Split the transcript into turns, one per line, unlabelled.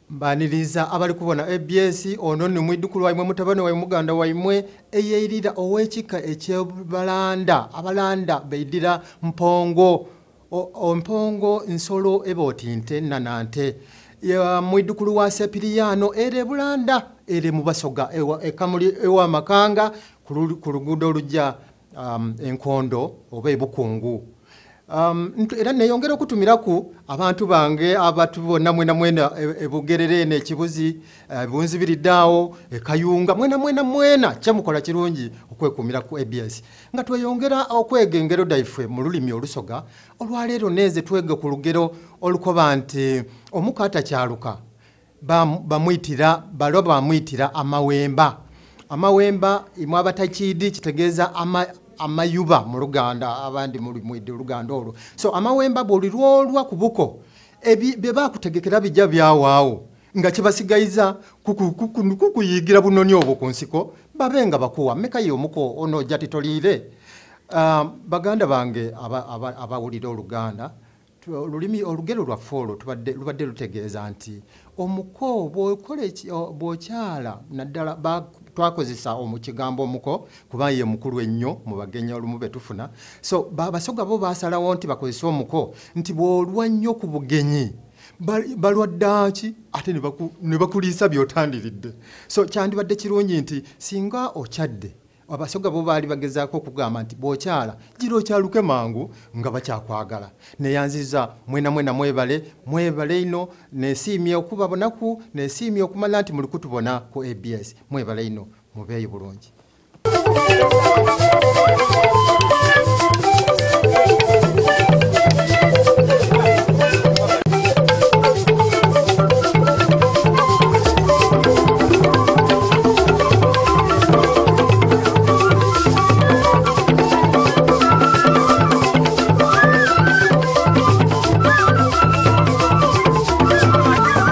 Baniriza abali kubona ABS ono ni mwidukulu waimwe mutabano wa muganda waimwe eyerira owekika ekyebalanda abalanda beidira mpongo mpongo nsolo ebotinte nanante ya mwidukulu wa Sepiriano ere bulanda ere mubasoga ekamuli ewa makanga ku luguudo olujja enkondo oba ebukungu. Era neyongera okutumiraku abantu bange abatubona mwena ebugerere n'ekibuzi bunzibiriddawo ekayunga mwena kyamukola kirungi okwekumira ku ABS nga tweyongera okwegengero daife mu lulimi olusoga olwaleero neze twege ku lugero olukoba nti omukata kyaluka bamuyitira amawemba imwe abatakidi kitegeeza amayuba mu Luganda abandi mu Luganda olwo so amawemba bolirwolwa kubuko bye bakutegekera bijja byawaawo nga kibasigayiza kukuyigira bunoni obwo ku nsiko babenga bakuwa meka yo muko ono jati tolire baganda bange abawulira Oluganda lulimi olugero lwa folo lubadde lutegeeza nti omuko bw'okyala naddala twakozesa omukigambo omuko kuba ye mukulu ennyo mu bagenya olumu betufuna so basoga bo basalawo nti bakozesa omuko nti bw'olwa nnyo ku bugenyi balwaddaki ate ne bakuliisa by'otandiridde so kyandibadde kirungi nti singa okyadde abasoga bo baali bagezaako okugamba nti bw'okyala gira okyaluke mangu nga bakyakwagala neyanziza mwena mwebale ino nesiimye okubabonaku nesiimye okumala nti muli kutubona ku ABS mwebale ino mubeeyi bulungi.